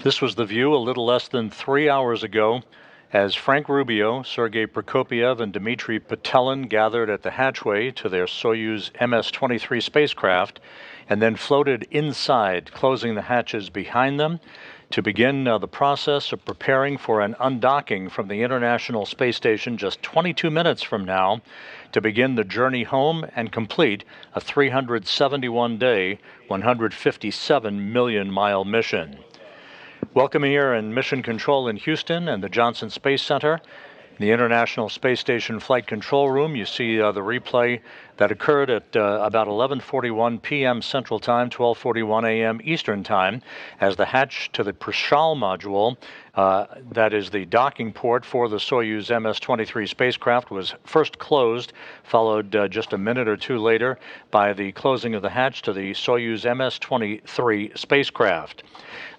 This was the view a little less than 3 hours ago as Frank Rubio, Sergei Prokopyev, and Dmitry Petelin gathered at the hatchway to their Soyuz MS-23 spacecraft and then floated inside, closing the hatches behind them to begin the process of preparing for an undocking from the International Space Station just 22 minutes from now to begin the journey home and complete a 371-day, 157 million-mile mission. Welcome here in Mission Control in Houston and the Johnson Space Center. In the International Space Station Flight Control Room, you see the replay that occurred at about 11:41 p.m. Central Time, 12:41 a.m. Eastern Time, as the hatch to the Prishal module, that is the docking port for the Soyuz MS-23 spacecraft, was first closed, followed just a minute or two later by the closing of the hatch to the Soyuz MS-23 spacecraft.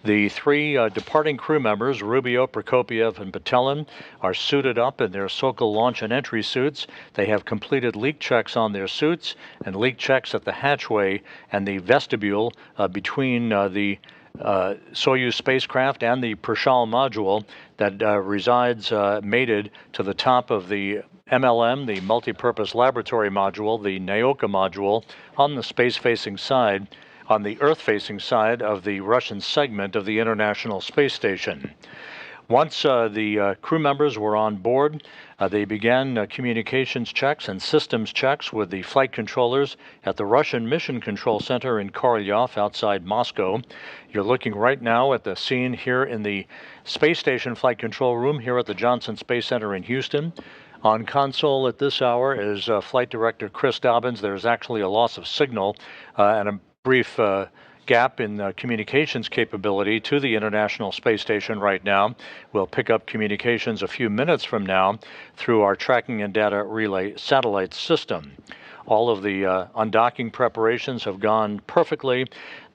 The three departing crew members, Rubio, Prokopyev, and Petelin, are suited up in their Sokol launch and entry suits. They have completed leak checks on their suits and leak checks at the hatchway and the vestibule between the Soyuz spacecraft and the Prishal module that resides mated to the top of the MLM, the multipurpose laboratory module, the Naoka module, on the space-facing side, on the Earth-facing side of the Russian segment of the International Space Station. Once the crew members were on board, they began communications checks and systems checks with the flight controllers at the Russian Mission Control Center in Korolyov outside Moscow. You're looking right now at the scene here in the Space Station Flight Control Room here at the Johnson Space Center in Houston. On console at this hour is Flight Director Chris Dobbins. There's actually a loss of signal and a brief gap in communications capability to the International Space Station right now. We'll pick up communications a few minutes from now through our tracking and data relay satellite system. All of the undocking preparations have gone perfectly.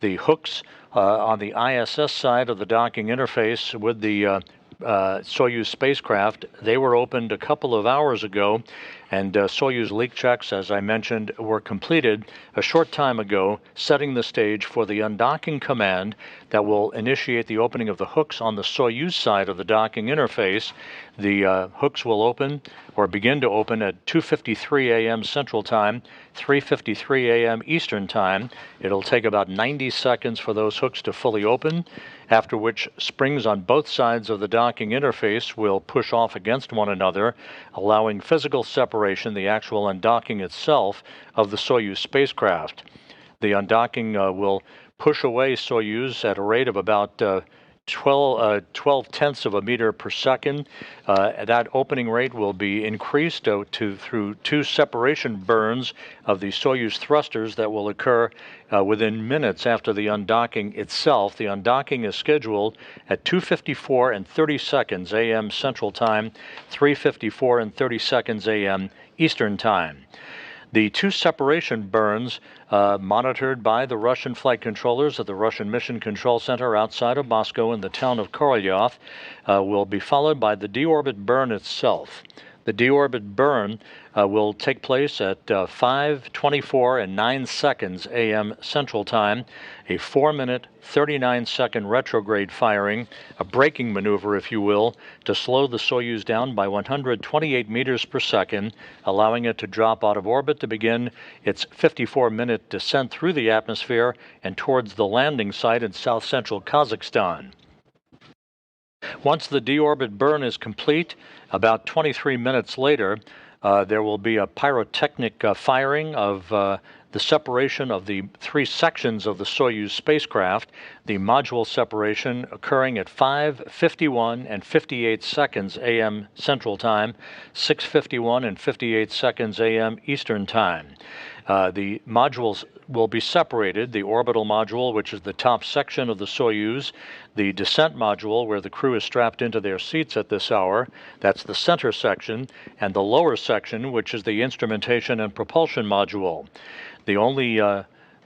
The hooks on the ISS side of the docking interface with the Soyuz spacecraft, they were opened a couple of hours ago, and Soyuz leak checks, as I mentioned, were completed a short time ago, setting the stage for the undocking command that will initiate the opening of the hooks on the Soyuz side of the docking interface. The hooks will open or begin to open at 2:53 a.m. Central Time, 3:53 a.m. Eastern Time. It'll take about 90 seconds for those hooks to fully open, after which springs on both sides of the docking interface will push off against one another, allowing physical separation, the actual undocking itself, of the Soyuz spacecraft. The undocking will push away Soyuz at a rate of about 12 tenths of a meter per second. That opening rate will be increased through two separation burns of the Soyuz thrusters that will occur within minutes after the undocking itself. The undocking is scheduled at 2:54 and 30 seconds a.m. Central Time, 3:54 and 30 seconds a.m. Eastern Time. The two separation burns monitored by the Russian flight controllers at the Russian Mission Control Center outside of Moscow in the town of Korolyov will be followed by the deorbit burn itself. The deorbit burn will take place at 5:24 and 9 seconds a.m. Central Time, a 4-minute, 39-second retrograde firing, a braking maneuver, if you will, to slow the Soyuz down by 128 meters per second, allowing it to drop out of orbit to begin its 54-minute descent through the atmosphere and towards the landing site in south-central Kazakhstan. Once the deorbit burn is complete, about 23 minutes later, there will be a pyrotechnic firing of the separation of the three sections of the Soyuz spacecraft, the module separation occurring at 5:51 and 58 seconds a.m. Central Time, 6:51 and 58 seconds a.m. Eastern Time. The modules will be separated, the orbital module, which is the top section of the Soyuz, the descent module, where the crew is strapped into their seats at this hour, that's the center section, and the lower section, which is the instrumentation and propulsion module. The only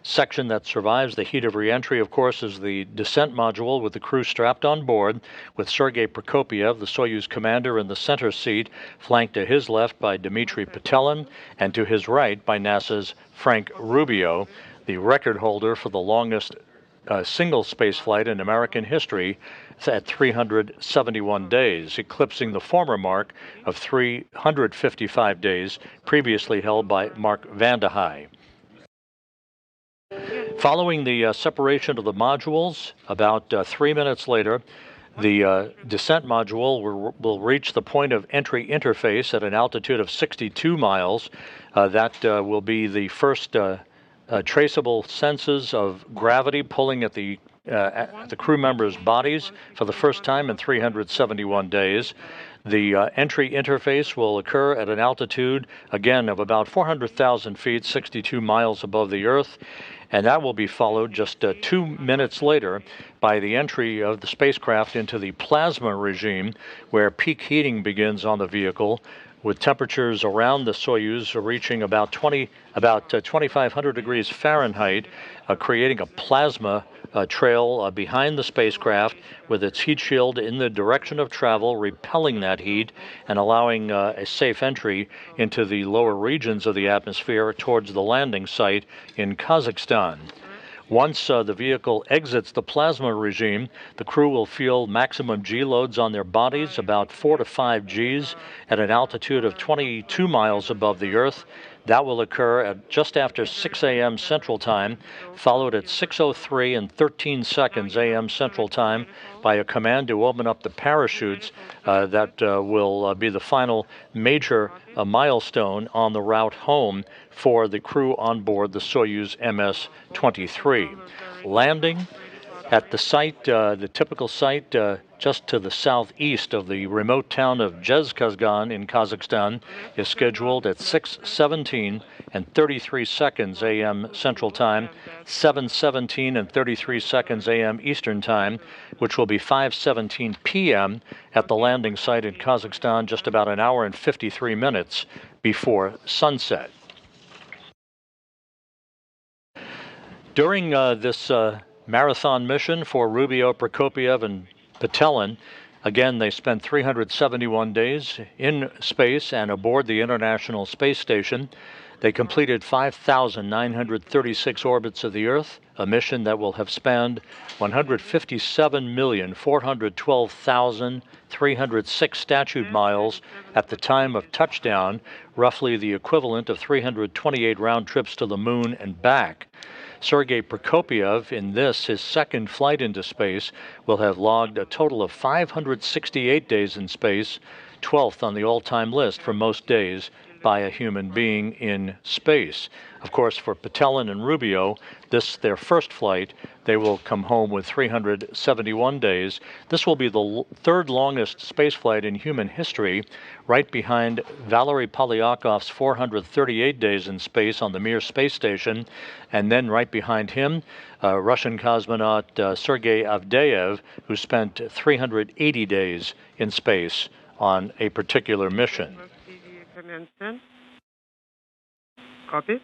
section that survives the heat of reentry, of course, is the descent module with the crew strapped on board, with Sergei Prokopyev, the Soyuz commander, in the center seat, flanked to his left by Dmitry Petelin, and to his right by NASA's Frank Rubio, the record holder for the longest single space flight in American history at 371 days, eclipsing the former mark of 355 days previously held by Mark Vande Hei. Following the separation of the modules, about 3 minutes later, the descent module will reach the point of entry interface at an altitude of 62 miles. That will be the first traceable senses of gravity pulling at the crew members' bodies for the first time in 371 days. The entry interface will occur at an altitude, again, of about 400,000 feet, 62 miles above the Earth, and that will be followed just 2 minutes later by the entry of the spacecraft into the plasma regime, where peak heating begins on the vehicle, with temperatures around the Soyuz reaching about 2,500 degrees Fahrenheit, creating a plasma trail behind the spacecraft with its heat shield in the direction of travel, repelling that heat and allowing a safe entry into the lower regions of the atmosphere towards the landing site in Kazakhstan. Once the vehicle exits the plasma regime, the crew will feel maximum G loads on their bodies, about 4 to 5 Gs, at an altitude of 22 miles above the Earth. That will occur at just after 6 a.m. Central Time, followed at 6:03 and 13 seconds a.m. Central Time by a command to open up the parachutes. That will be the final major milestone on the route home for the crew on board the Soyuz MS-23. Landing at the site, the typical site just to the southeast of the remote town of Zhezkazgan in Kazakhstan, is scheduled at 6:17 and 33 seconds a.m. Central Time, 7:17 and 33 seconds a.m. Eastern Time, which will be 5:17 p.m. at the landing site in Kazakhstan, just about an hour and 53 minutes before sunset. During this marathon mission for Rubio, Prokopiev, and Petelin, again, they spent 371 days in space and aboard the International Space Station. They completed 5,936 orbits of the Earth, a mission that will have spanned 157,412,306 statute miles at the time of touchdown, roughly the equivalent of 328 round trips to the moon and back. Sergei Prokopiev, in this, his second flight into space, will have logged a total of 568 days in space, 12th on the all-time list for most days by a human being in space. Of course, for Petelin and Rubio, this their first flight, they will come home with 371 days. This will be the third longest space flight in human history, right behind Valery Polyakov's 438 days in space on the Mir space station, and then right behind him, Russian cosmonaut Sergei Avdeyev, who spent 380 days in space on a particular mission. Copy.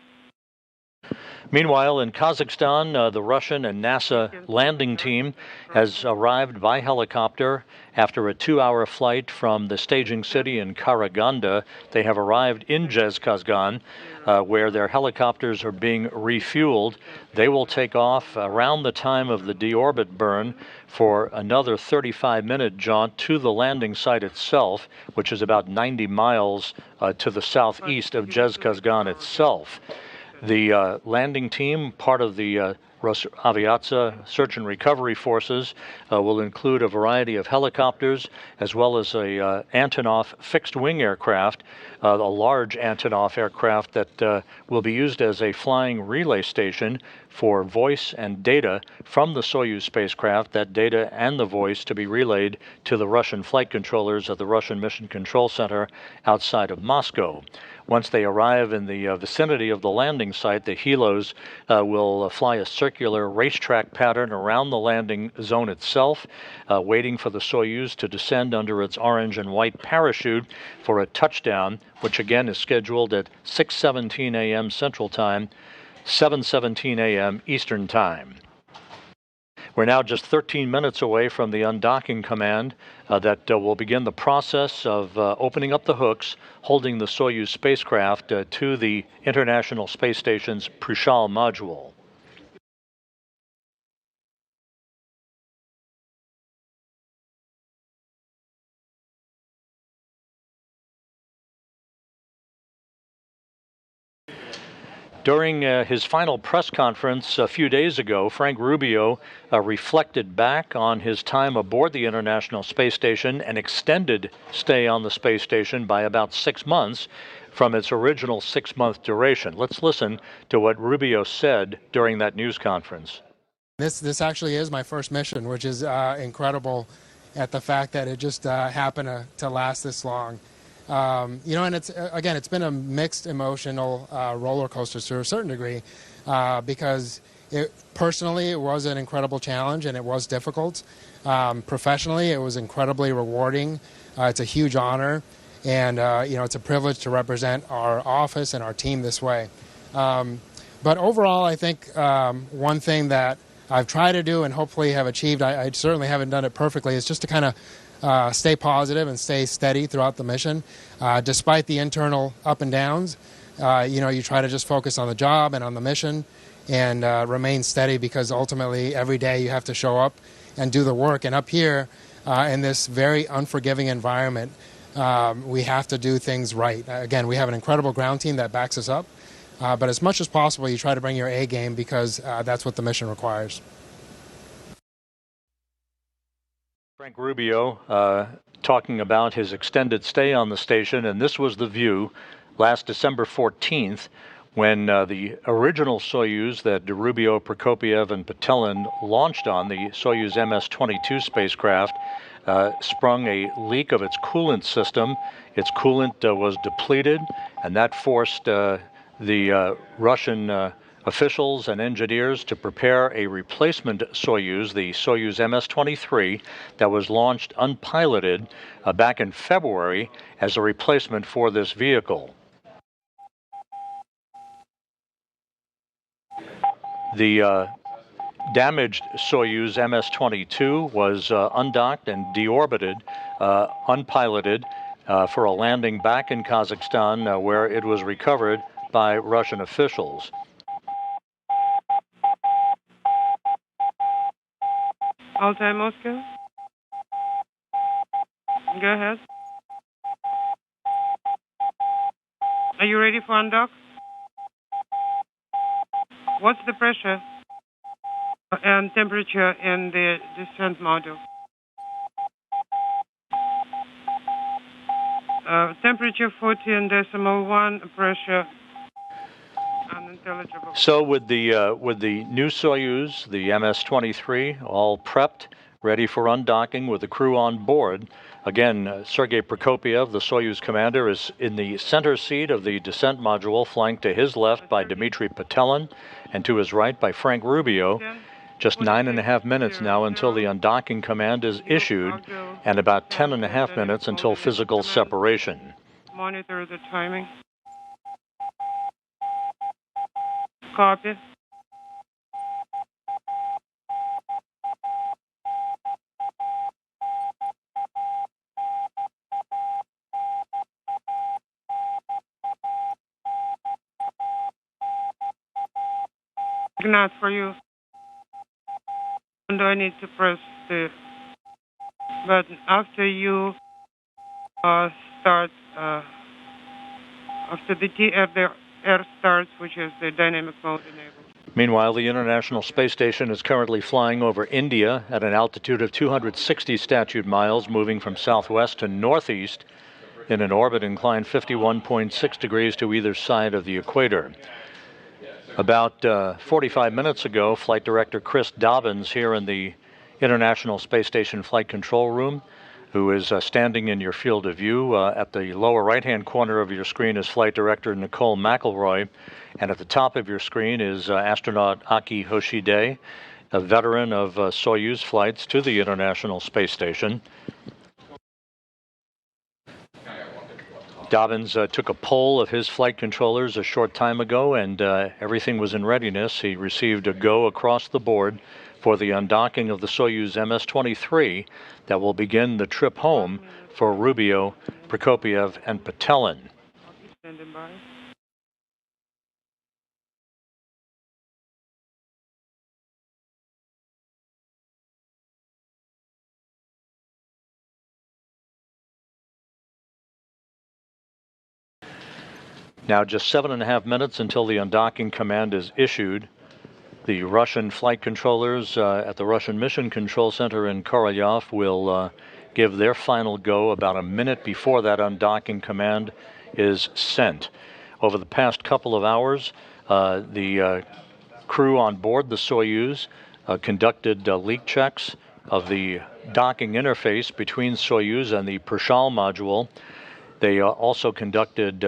Meanwhile, in Kazakhstan, the Russian and NASA landing team has arrived by helicopter after a 2-hour flight from the staging city in Karaganda. They have arrived in Zhezkazgan, where their helicopters are being refueled. They will take off around the time of the deorbit burn for another 35-minute jaunt to the landing site itself, which is about 90 miles to the southeast of Zhezkazgan itself. The landing team, part of the Rosaviatsia Search and Recovery Forces, will include a variety of helicopters as well as a Antonov fixed-wing aircraft, a large Antonov aircraft that will be used as a flying relay station for voice and data from the Soyuz spacecraft, that data and the voice to be relayed to the Russian flight controllers at the Russian Mission Control Center outside of Moscow. Once they arrive in the vicinity of the landing site, the helos will fly a circular racetrack pattern around the landing zone itself, waiting for the Soyuz to descend under its orange and white parachute for a touchdown, which again is scheduled at 6:17 a.m. Central Time, 7:17 a.m. Eastern Time. We're now just 13 minutes away from the undocking command that will begin the process of opening up the hooks, holding the Soyuz spacecraft to the International Space Station's Prishal module. During his final press conference a few days ago, Frank Rubio reflected back on his time aboard the International Space Station, an extended stay on the space station by about 6 months from its original 6-month duration. Let's listen to what Rubio said during that news conference. This actually is my first mission, which is incredible at the fact that it just happened to last this long. And it's been a mixed emotional roller coaster to a certain degree because personally it was an incredible challenge and it was difficult. Professionally, it was incredibly rewarding. It's a huge honor, and it's a privilege to represent our office and our team this way. But overall, I think one thing that I've tried to do and hopefully have achieved, I certainly haven't done it perfectly, is just to kind of stay positive and stay steady throughout the mission. Despite the internal up and downs, you try to just focus on the job and on the mission and remain steady, because ultimately every day you have to show up and do the work. And up here in this very unforgiving environment, we have to do things right. Again, we have an incredible ground team that backs us up. But as much as possible, you try to bring your A game, because that's what the mission requires. Frank Rubio talking about his extended stay on the station, and this was the view last December 14th when the original Soyuz that Rubio, Prokopiev, and Patelin launched on, the Soyuz MS-22 spacecraft, sprung a leak of its coolant system. Its coolant was depleted, and that forced the Russian officials and engineers to prepare a replacement Soyuz, the Soyuz MS-23, that was launched unpiloted back in February as a replacement for this vehicle. The damaged Soyuz MS-22 was undocked and deorbited, unpiloted, for a landing back in Kazakhstan, where it was recovered by Russian officials. Altai Moscow. Go ahead. Are you ready for undock? What's the pressure and temperature in the descent module? Temperature 14.1, pressure unintelligible. So with the new Soyuz, the MS-23, all prepped, ready for undocking with the crew on board, again, Sergei Prokopiev, the Soyuz commander, is in the center seat of the descent module, flanked to his left by Dmitry Patelin and to his right by Frank Rubio. Just 9.5 minutes now until the undocking command is issued, and about 10.5 minutes until physical separation. Monitor the timing. Copy. Not for you. And I need to press the button after you start, after the TFR starts, which is the dynamic mode enabled. Meanwhile, the International Space Station is currently flying over India at an altitude of 260 statute miles, moving from southwest to northeast in an orbit inclined 51.6 degrees to either side of the equator. About 45 minutes ago, Flight Director Chris Dobbins here in the International Space Station Flight Control Room, who is standing in your field of view. At the lower right-hand corner of your screen is Flight Director Nicole McElroy, and at the top of your screen is astronaut Aki Hoshide, a veteran of Soyuz flights to the International Space Station. Dobbins took a poll of his flight controllers a short time ago, and everything was in readiness. He received a go across the board for the undocking of the Soyuz MS-23 that will begin the trip home for Rubio, Prokopiev, and Patelin. Standing by. Now just 7.5 minutes until the undocking command is issued. The Russian flight controllers at the Russian Mission Control Center in Korolyov will give their final go about a minute before that undocking command is sent. Over the past couple of hours, the crew on board the Soyuz conducted leak checks of the docking interface between Soyuz and the Prishal module. They also conducted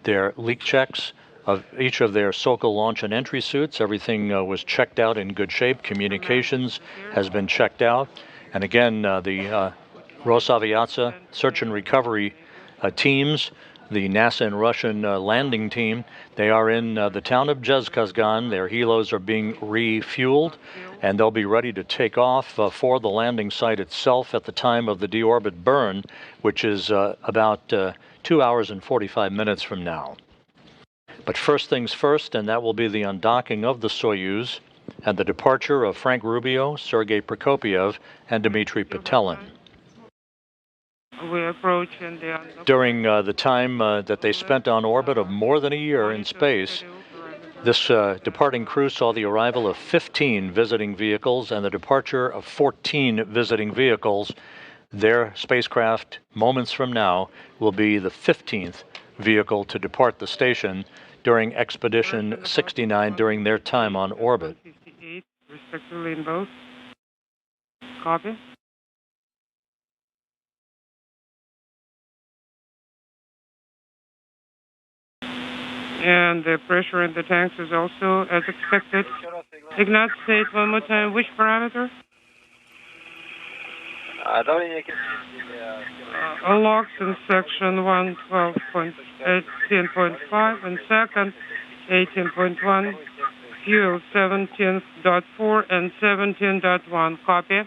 their leak checks of each of their Sokol launch and entry suits. Everything was checked out in good shape. Communications has been checked out. And again, the Rosaviatsa search and recovery teams, the NASA and Russian landing team, they are in the town of Zhezkazgan. Their helos are being refueled, and they'll be ready to take off for the landing site itself at the time of the deorbit burn, which is about 2 hours and 45 minutes from now. But first things first, and that will be the undocking of the Soyuz and the departure of Frank Rubio, Sergei Prokopyev, and Dmitry Petelin. We approach in the During the time that they spent on orbit of more than a year in space, this departing crew saw the arrival of 15 visiting vehicles and the departure of 14 visiting vehicles. Their spacecraft, moments from now, will be the 15th vehicle to depart the station during Expedition 69 during their time on orbit. 58, respectively in both. Copy. And the pressure in the tanks is also as expected. Ignat, say it one more time. Which parameter? Locks in section 112.18.5 and second 18.1, fuel 17.4 and 17.1. Copy.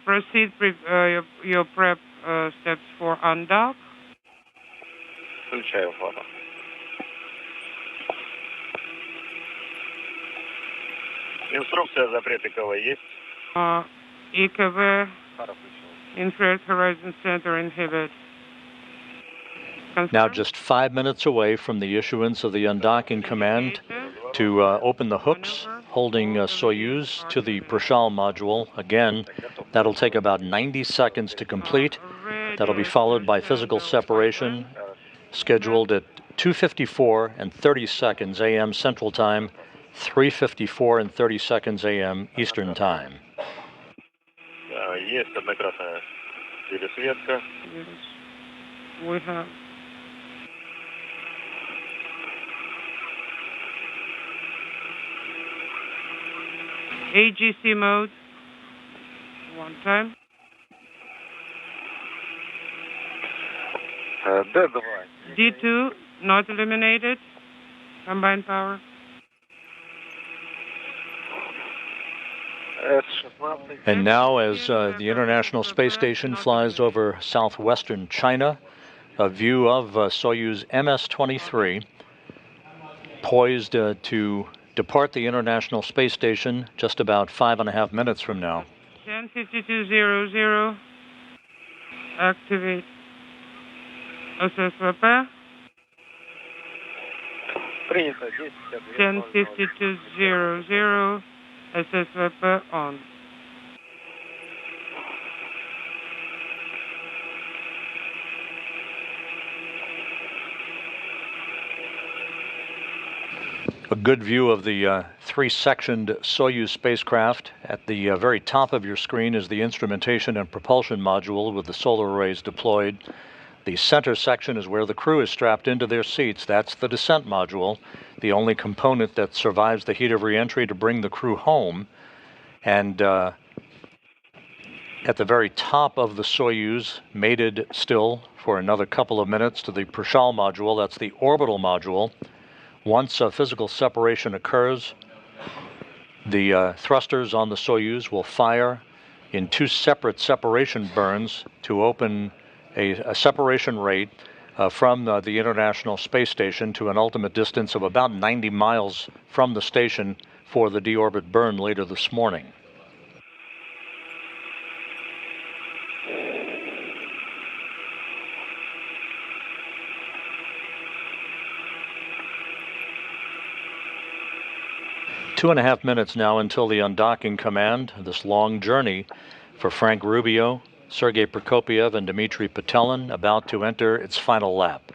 Proceed your prep steps for undock. Включаю фото. Инструкция запрета КВ есть? EKV, Infrared Horizon Center inhibit. Now just 5 minutes away from the issuance of the undocking command to open the hooks holding Soyuz to the Prishal module. Again, that'll take about 90 seconds to complete. That'll be followed by physical separation scheduled at 2:54 and 30 seconds a.m. Central Time, 3:54 and 30 seconds a.m. Eastern Time. Есть однократная пересветка. We have. AGC mode. One time. D2 not eliminated. Combined power. And now, as the International Space Station flies over southwestern China, a view of Soyuz MS-23 poised to depart the International Space Station just about 5.5 minutes from now. 10:52:00. Activate SSVP. 10:52:00. SSVP on. A good view of the three-sectioned Soyuz spacecraft. At the very top of your screen is the instrumentation and propulsion module with the solar arrays deployed. The center section is where the crew is strapped into their seats. That's the descent module, the only component that survives the heat of reentry to bring the crew home. And at the very top of the Soyuz, mated still for another couple of minutes to the Prishal module, that's the orbital module. Once physical separation occurs, the thrusters on the Soyuz will fire in two separate separation burns to open a separation rate from the International Space Station to an ultimate distance of about 90 miles from the station for the deorbit burn later this morning. 2.5 minutes now until the undocking command. This long journey for Frank Rubio, Sergei Prokopyev, and Dmitry Petelin about to enter its final lap.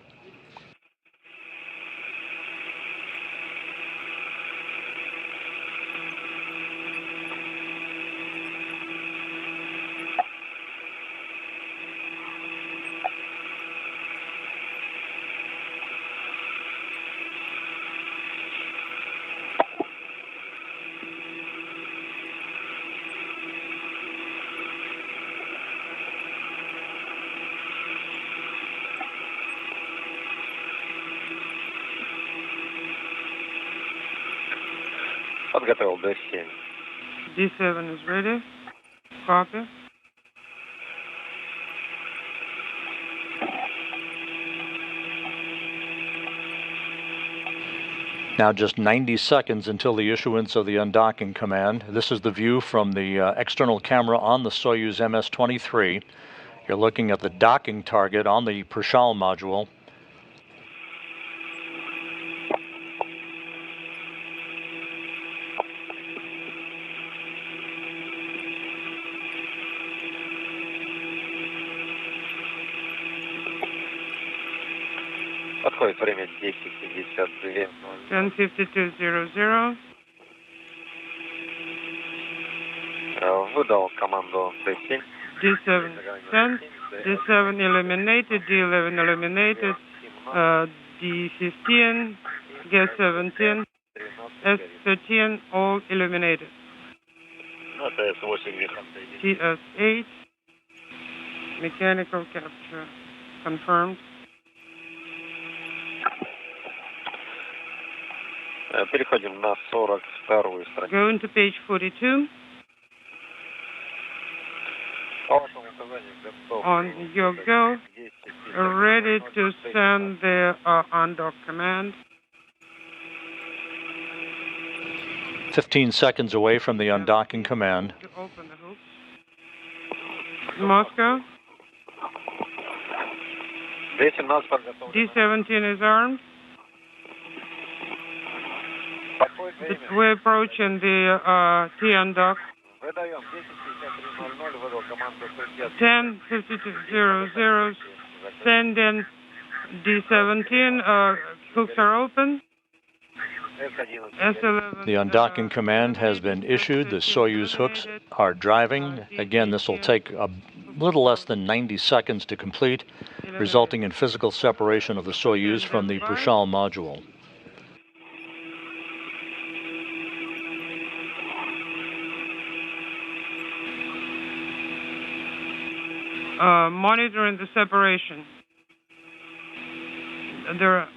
Подготовил D7. D7 is ready. Copy. Now just 90 seconds until the issuance of the undocking command. This is the view from the external camera on the Soyuz MS-23. You're looking at the docking target on the Prishal module. Подходит время 10:52. 10:52:00. Выдал команду D7. D7 sent. D7 eliminated. D11 eliminated. D15, G17, S13 all eliminated. TS8 mechanical capture confirmed. Переходим на 42-ю страницу. Going to page 42. On your go, ready to send the undock command. 15 seconds away from the undocking command. To open the hooks. Moscow. D17 is armed. We're approaching the T-undock. 10:52:00. Sending D17. Hooks are open. S11. The undocking command has been issued. The Soyuz hooks are driving. Again, this will take a little less than 90 seconds to complete, resulting in physical separation of the Soyuz from the Prishal module. Monitoring the separation. There are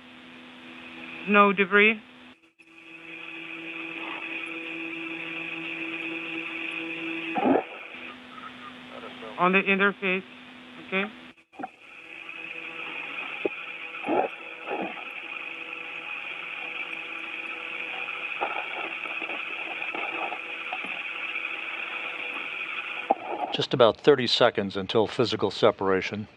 no debris. On the interface, okay? Just about 30 seconds until physical separation.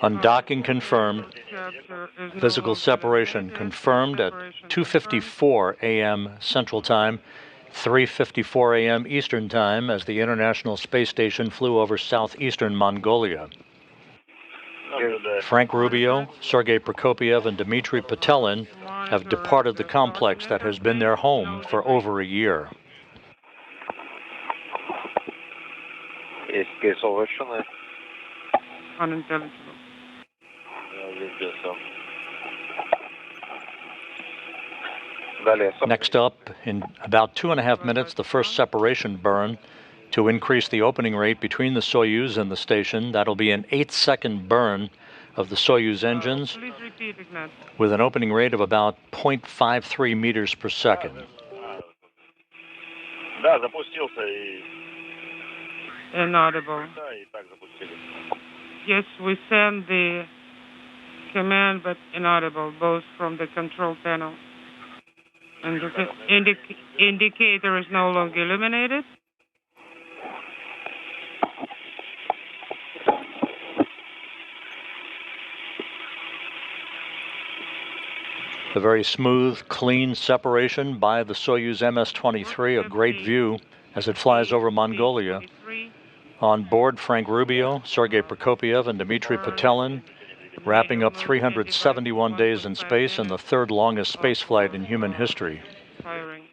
Undocking confirmed. Physical separation confirmed at 2:54 a.m. Central Time, 3:54 a.m. Eastern Time, as the International Space Station flew over southeastern Mongolia. Frank Rubio, Sergei Prokopyev, and Dmitry Petelin have departed the complex that has been their home for over a year. Unintelligible. Next up, in about 2.5 minutes, the first separation burn to increase the opening rate between the Soyuz and the station. That'll be an 8-second burn of the Soyuz engines Please repeat, Ignat. with an opening rate of about 0.53 meters per second. Да, запустился и... Inaudible. Да, и так запустили. Yes, we send the command but inaudible, both from the control panel. And the indicator is no longer illuminated. A very smooth, clean separation by the Soyuz MS-23, a great view as it flies over Mongolia. On board, Frank Rubio, Sergei Prokopyev, and Dmitry Petelin, wrapping up 371 days in space and the third longest space flight in human history. Firing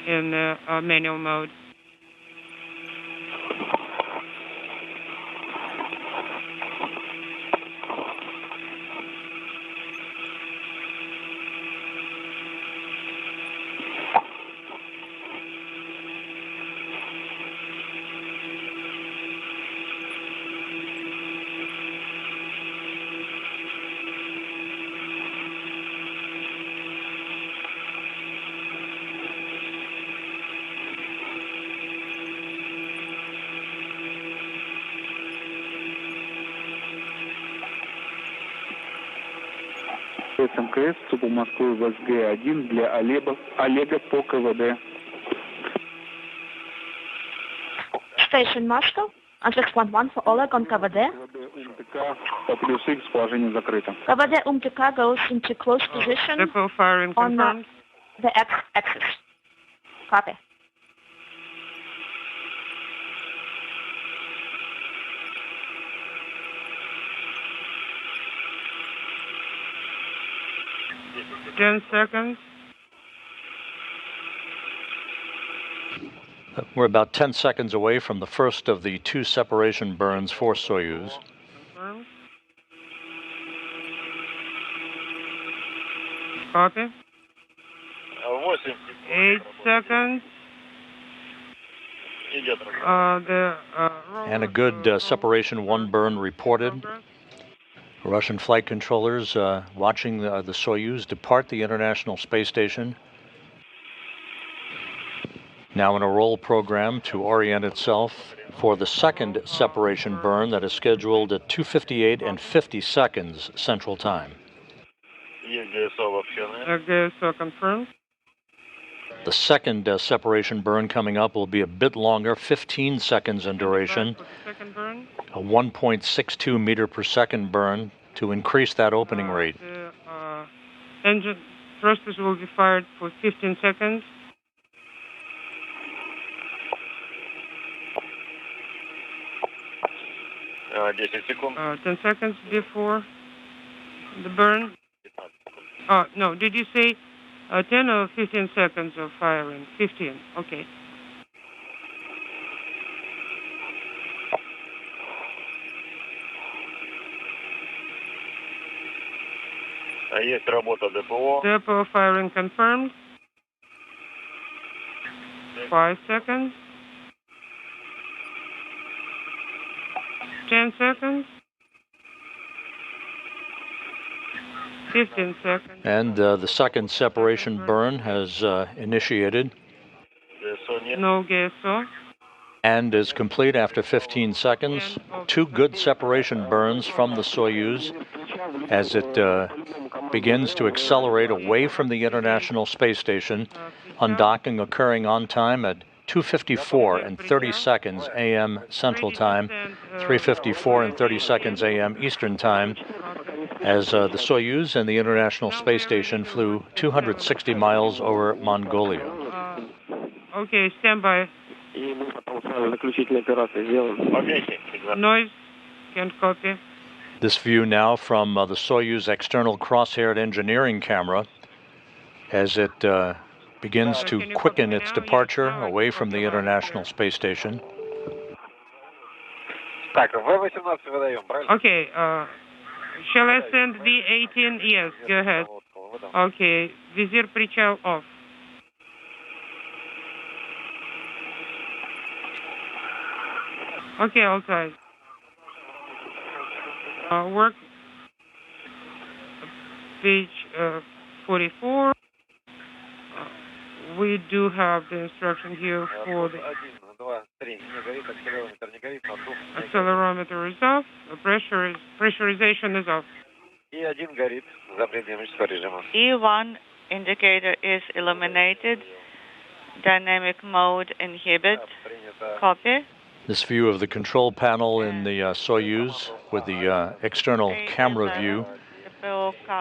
in manual mode. МКС, субморской ВСГ-1 для Олега по КВД. Station Moscow, Antrix 11 for Oleg on КВД. УМТК по плюс X, положение закрыто. КВД УМТК goes into close position Depot firing on confirmed. the X-axis. Copy. Ten seconds. We're about 10 seconds away from the first of the two separation burns for Soyuz. Confirmed. Copy. 8 seconds. And a good separation one burn reported. Russian flight controllers watching the Soyuz depart the International Space Station. Now in a roll program to orient itself for the second separation burn that is scheduled at 2:58 and 50 seconds Central Time. GSO confirmed. The second separation burn coming up will be a bit longer, 15 seconds in duration. Second burn. A 1.62 meter per second burn to increase that opening rate. The engine thrusters will be fired for 15 seconds. Uh, 10 секунд. 10 seconds before the burn. No, did you say 10 or 15 seconds of firing? 15, okay. Есть работа ДПО. Depot firing confirmed. 5 seconds. 10 seconds. 15 seconds. And the second separation burn has initiated No GSO. and is complete after 15 seconds. Two good separation burns from the Soyuz as it begins to accelerate away from the International Space Station, undocking occurring on time at 2:54 and 30 seconds a.m. Central Time, 3:54 and 30 seconds a.m. Eastern Time, as the Soyuz and the International Space Station flew 260 miles over Mongolia. Okay, stand by. Заключительная операция сделана. Noise, can't copy. This view now from the Soyuz external cross-haired engineering camera as it begins to quicken its departure away from the International Space Station. Так, В-18 выдаем, правильно? Okay, shall I send V-18? Yes, go ahead. Okay, визир причал off. Okay, all right. Work page 44. We do have the instruction here for the 1, 2, 3. Не горит, акселерометр не горит, надув. accelerometer is off. The pressurization is off. И1 горит за преднямического режима. E1 indicator is illuminated. Dynamic mode inhibit. Copy. This view of the control panel in the Soyuz with the external camera view,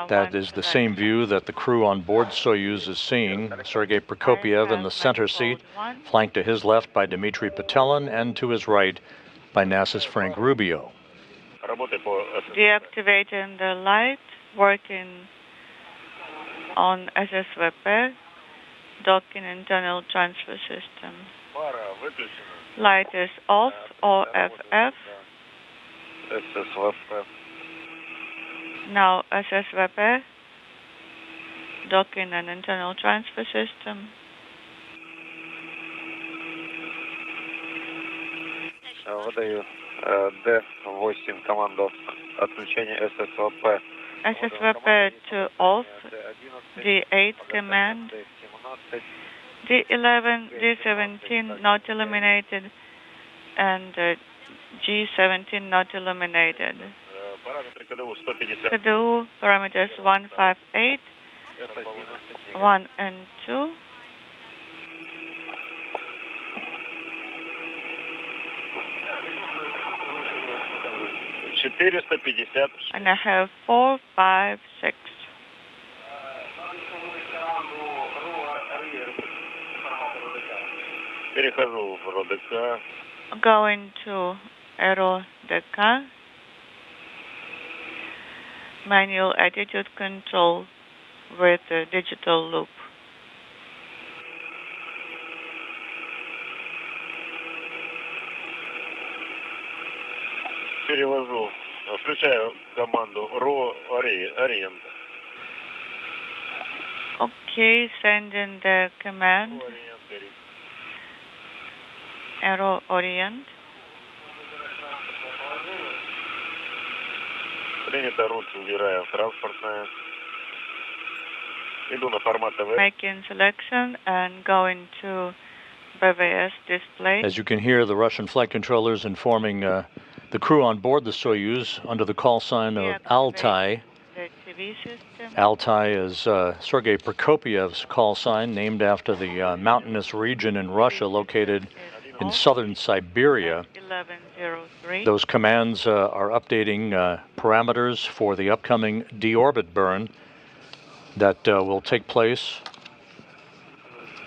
that is the same view that the crew on board Soyuz is seeing. Sergei Prokopyev in the center seat, flanked to his left by Dmitry Petelin and to his right by NASA's Frank Rubio. Deactivating the light, working on SSVP, docking internal transfer system. Light is off, OFF. ССВП. Now SSVP, docking and internal transfer system. Выдаю D8 команду отключения ССВП. SSVP to off, D8 command, D11, D17 not illuminated, and G17 not illuminated. KDU parameters 158, 1 and 2. And I have 4, 5, 6. Перехожу в РОДК. Going to RODK. Manual attitude control with a digital loop. Перевожу. Включаю команду orient. Okay, sending the command arrow orient. Принято, рут убираю. Транспортная. Иду на формат ТВ. Making selection and going to BVS display. As you can hear, the Russian flight controllers informing the crew on board the Soyuz under the call sign of Altai. The TV system. Altai is Sergei Prokopiev's call sign, named after the mountainous region in Russia located in southern Siberia. 1103. Those commands are updating parameters for the upcoming deorbit burn that will take place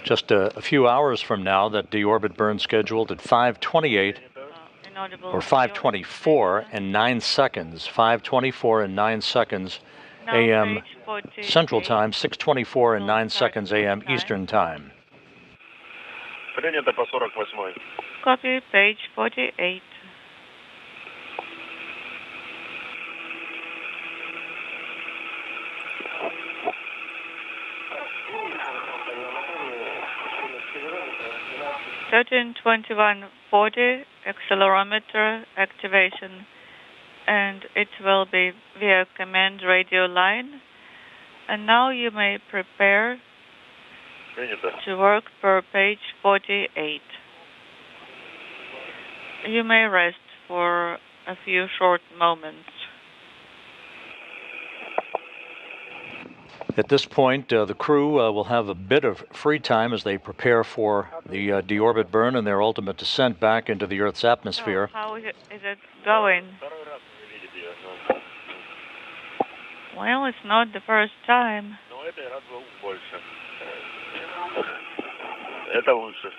just a few hours from now. That deorbit burn scheduled at 5:28 or 5:24 and 9 seconds. 5:24 and 9 seconds a.m. Central Time, 6:24 and 9 seconds a.m. Eastern Time. Принято по 48. Copy page 48. Certain 2140 accelerometer activation, and it will be via command radio line. And now you may prepare Принято. to work per page 48. You may rest for a few short moments. At this point, the crew will have a bit of free time as they prepare for the deorbit burn and their ultimate descent back into the Earth's atmosphere. So how is it going? Well, it's not the first time. Но это раз был больше. Это лучше.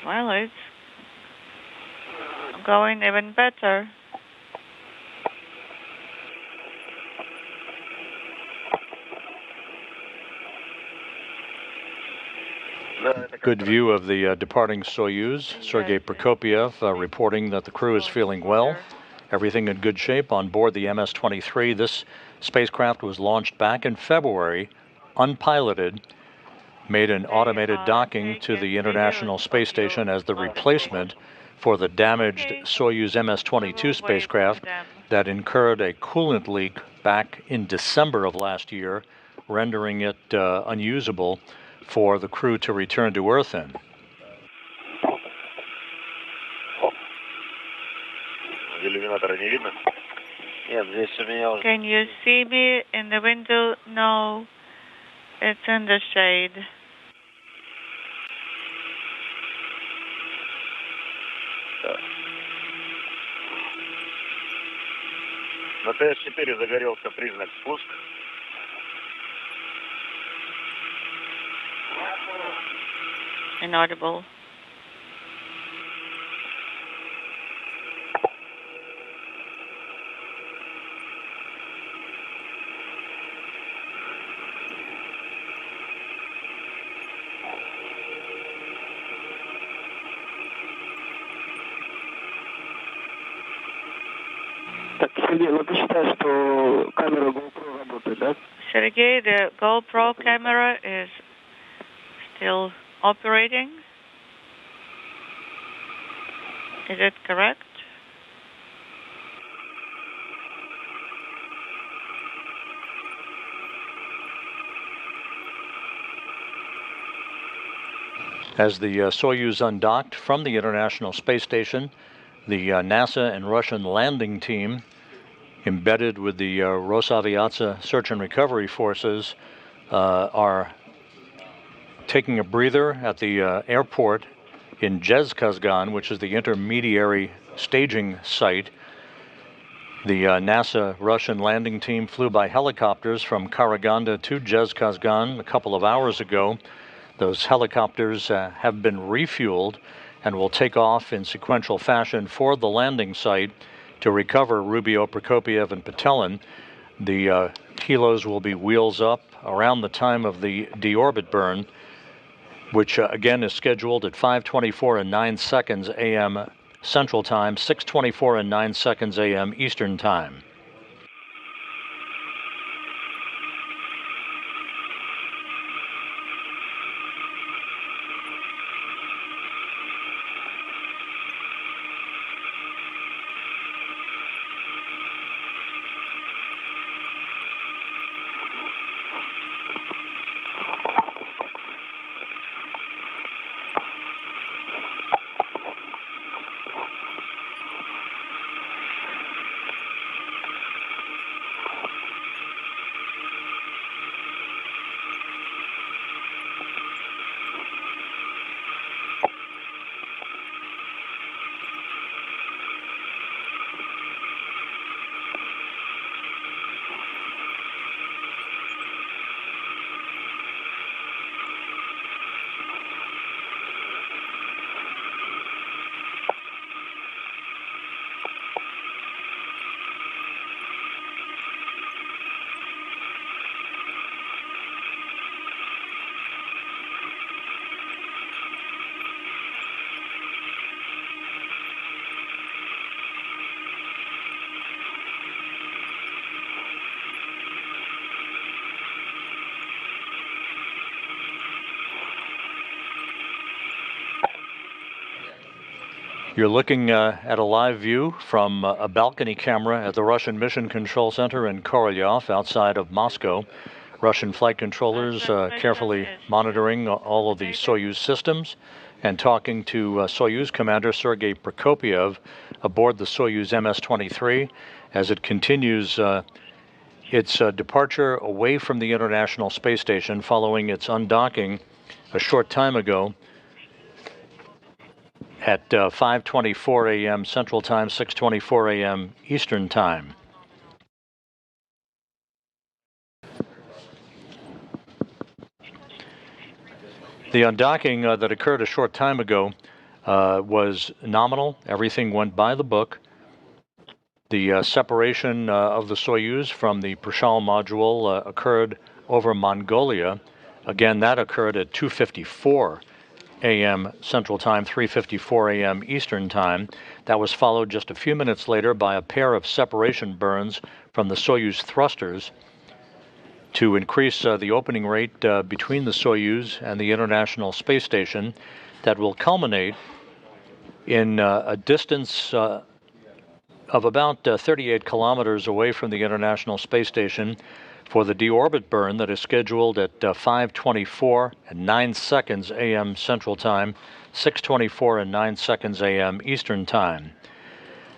Well, it's going even better. Good view of the departing Soyuz. Sergei Prokopyev reporting that the crew is feeling well. Everything in good shape on board the MS-23. This spacecraft was launched back in February, unpiloted, made an automated docking to the International Space Station as the replacement for the damaged Soyuz MS-22 spacecraft that incurred a coolant leak back in December of last year, rendering it unusable for the crew to return to Earth in. Иллюминатора не видно? Can you see me in the window? No, it's in the shade. На ТС-4 загорелся признак спуск. Inaudible. Так, Сергей, ну ты считаешь, что камера GoPro работает, да? Sergey, the GoPro camera is still operating. Is it correct? As the Soyuz undocked from the International Space Station, the NASA and Russian landing team, embedded with the Rosaviatsa search and recovery forces, are taking a breather at the airport in Zhezkazgan, which is the intermediary staging site. The NASA Russian landing team flew by helicopters from Karaganda to Zhezkazgan a couple of hours ago. Those helicopters have been refueled and will take off in sequential fashion for the landing site to recover Rubio, Prokopiev, and Patelin. The helos will be wheels up around the time of the deorbit burn, which again is scheduled at 5:24 and 9 seconds a.m. Central Time, 6:24 and 9 seconds a.m. Eastern Time. You're looking at a live view from a balcony camera at the Russian Mission Control Center in Korolyov outside of Moscow. Russian flight controllers carefully monitoring all of the Soyuz systems and talking to Soyuz Commander Sergei Prokopiev aboard the Soyuz MS-23 as it continues its departure away from the International Space Station following its undocking a short time ago at 5:24 a.m. Central Time, 6:24 a.m. Eastern Time. The undocking that occurred a short time ago was nominal. Everything went by the book. The separation of the Soyuz from the Prashal module occurred over Mongolia. Again, that occurred at 2:54 a.m. Central Time, 3:54 a.m. Eastern Time. That was followed just a few minutes later by a pair of separation burns from the Soyuz thrusters to increase the opening rate between the Soyuz and the International Space Station that will culminate in a distance of about 38 kilometers away from the International Space Station for the deorbit burn that is scheduled at 5:24 and 9 seconds a.m. Central Time, 6:24 and 9 seconds a.m. Eastern Time.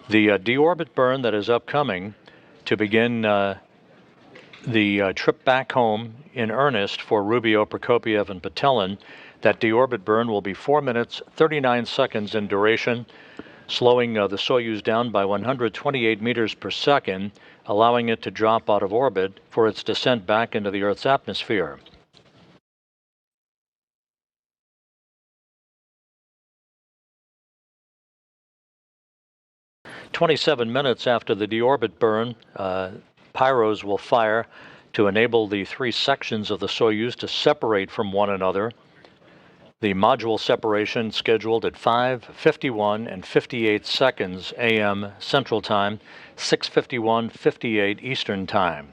The deorbit burn that is upcoming to begin the trip back home in earnest for Rubio, Prokopiev, and Patelin. That deorbit burn will be 4 minutes, 39 seconds in duration, slowing the Soyuz down by 128 meters per second, allowing it to drop out of orbit for its descent back into the Earth's atmosphere. "27 minutes after the deorbit burn, pyros will fire to enable the three sections of the Soyuz to separate from one another. The module separation scheduled at 5:51 and 58 seconds a.m. Central Time, 6:51:58 Eastern Time.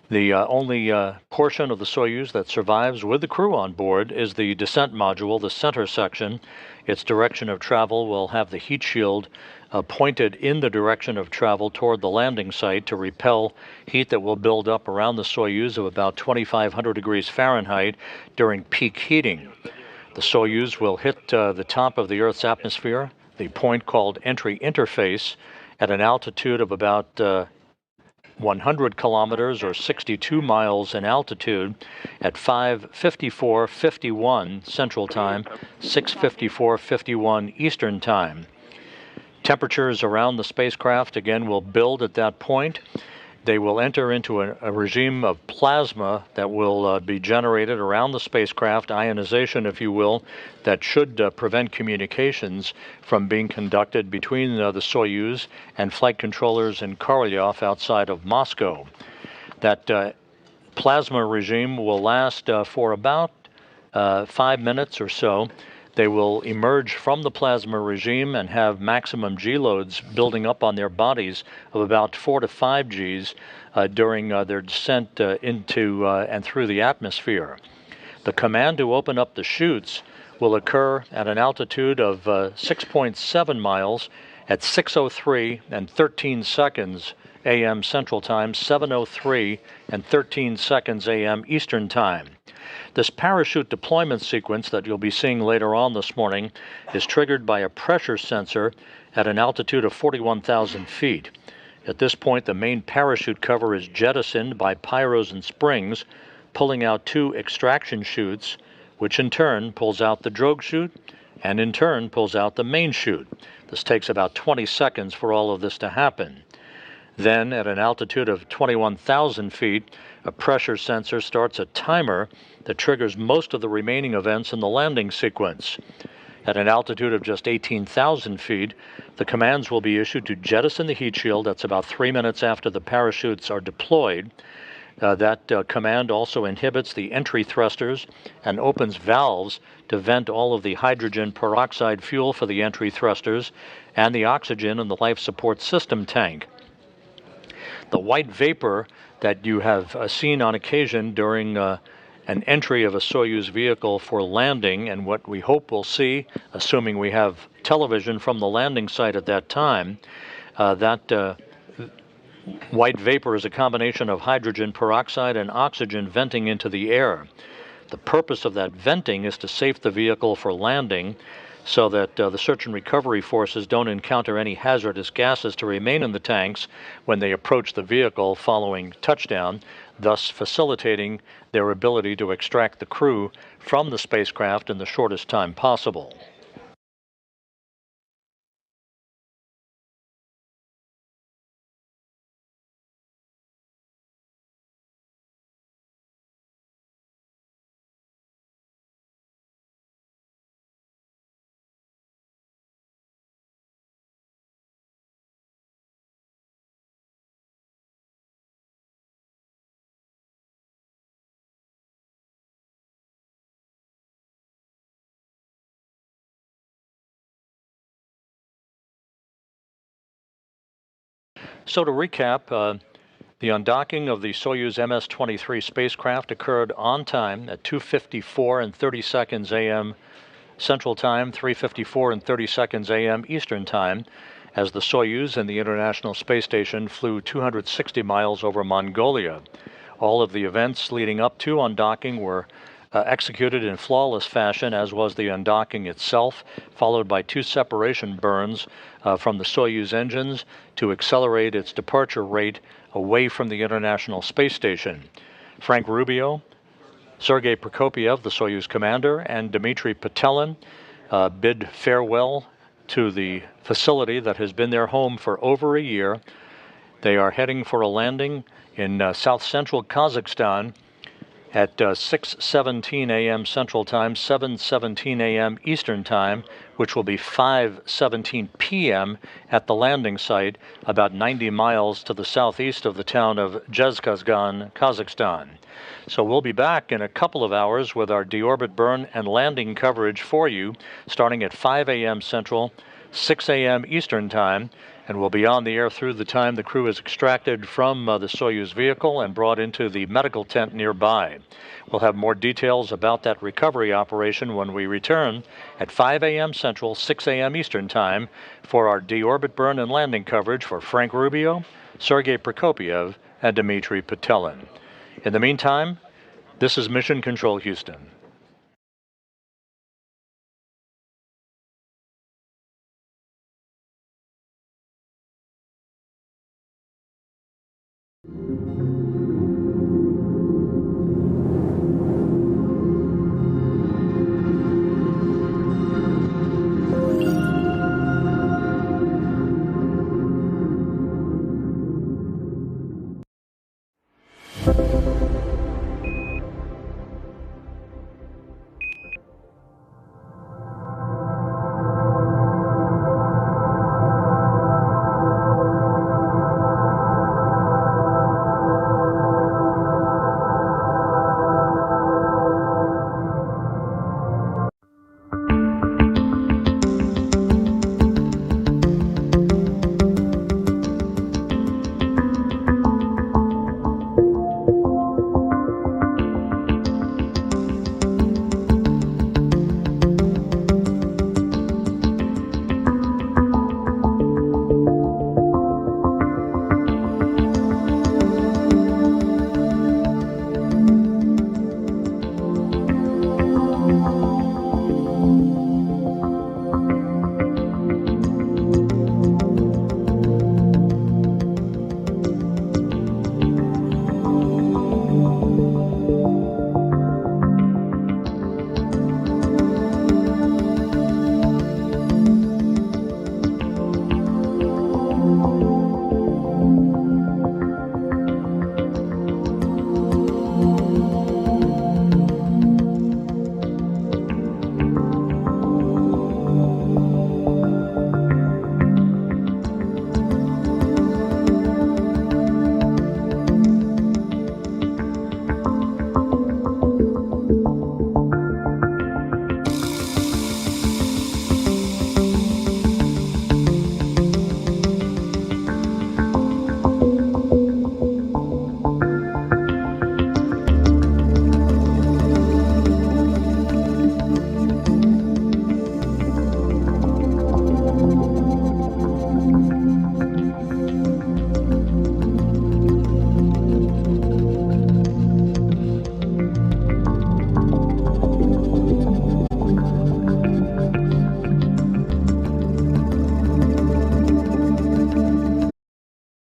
The only portion of the Soyuz that survives with the crew on board is the descent module, the center section. Its direction of travel will have the heat shield pointed in the direction of travel toward the landing site to repel heat that will build up around the Soyuz of about 2,500 degrees Fahrenheit during peak heating. The Soyuz will hit the top of the Earth's atmosphere, the point called entry interface, at an altitude of about 100 kilometers or 62 miles in altitude at 5:54:51 Central Time, 6:54:51 Eastern Time. Temperatures around the spacecraft again will build at that point. They will enter into a regime of plasma that will be generated around the spacecraft, ionization, if you will, that should prevent communications from being conducted between the Soyuz and flight controllers in Korolyov outside of Moscow. That plasma regime will last for about 5 minutes or so. They will emerge from the plasma regime and have maximum G loads building up on their bodies of about 4 to 5 Gs during their descent into and through the atmosphere. The command to open up the chutes will occur at an altitude of 6.7 miles at 6:03 and 13 seconds a.m. Central Time, 7:03 and 13 seconds a.m. Eastern Time. This parachute deployment sequence that you'll be seeing later on this morning is triggered by a pressure sensor at an altitude of 41,000 feet. At this point, the main parachute cover is jettisoned by pyros and springs, pulling out 2 extraction chutes, which in turn pulls out the drogue chute and in turn pulls out the main chute. This takes about 20 seconds for all of this to happen. Then, at an altitude of 21,000 feet, a pressure sensor starts a timer that triggers most of the remaining events in the landing sequence. At an altitude of just 18,000 feet, the commands will be issued to jettison the heat shield. That's about 3 minutes after the parachutes are deployed. That command also inhibits the entry thrusters and opens valves to vent all of the hydrogen peroxide fuel for the entry thrusters and the oxygen in the life support system tank. The white vapor that you have seen on occasion during an entry of a Soyuz vehicle for landing, and what we hope we'll see, assuming we have television from the landing site at that time, that white vapor is a combination of hydrogen peroxide and oxygen venting into the air. The purpose of that venting is to safe the vehicle for landing so that the search and recovery forces don't encounter any hazardous gases to remain in the tanks when they approach the vehicle following touchdown, thus facilitating their ability to extract the crew from the spacecraft in the shortest time possible. So to recap, the undocking of the Soyuz MS-23 spacecraft occurred on time at 2:54 and 30 seconds a.m. Central Time, 3:54 and 30 seconds a.m. Eastern Time, as the Soyuz and the International Space Station flew 260 miles over Mongolia. All of the events leading up to undocking were executed in flawless fashion, as was the undocking itself, followed by 2 separation burns from the Soyuz engines to accelerate its departure rate away from the International Space Station. Frank Rubio, Sergei Prokopyev, the Soyuz commander, and Dmitry Petelin bid farewell to the facility that has been their home for over a year. They are heading for a landing in south-central Kazakhstan at 6:17 a.m. Central Time, 7:17 a.m. Eastern Time, which will be 5:17 p.m. at the landing site, about 90 miles to the southeast of the town of Zhezkazgan, Kazakhstan. So we'll be back in a couple of hours with our deorbit burn and landing coverage for you, starting at 5 a.m. Central, 6 a.m. Eastern Time, and we'll be on the air through the time the crew is extracted from the Soyuz vehicle and brought into the medical tent nearby. We'll have more details about that recovery operation when we return at 5 a.m. Central, 6 a.m. Eastern Time for our deorbit burn and landing coverage for Frank Rubio, Sergei Prokopyev, and Dmitry Petelin. In the meantime, this is Mission Control Houston.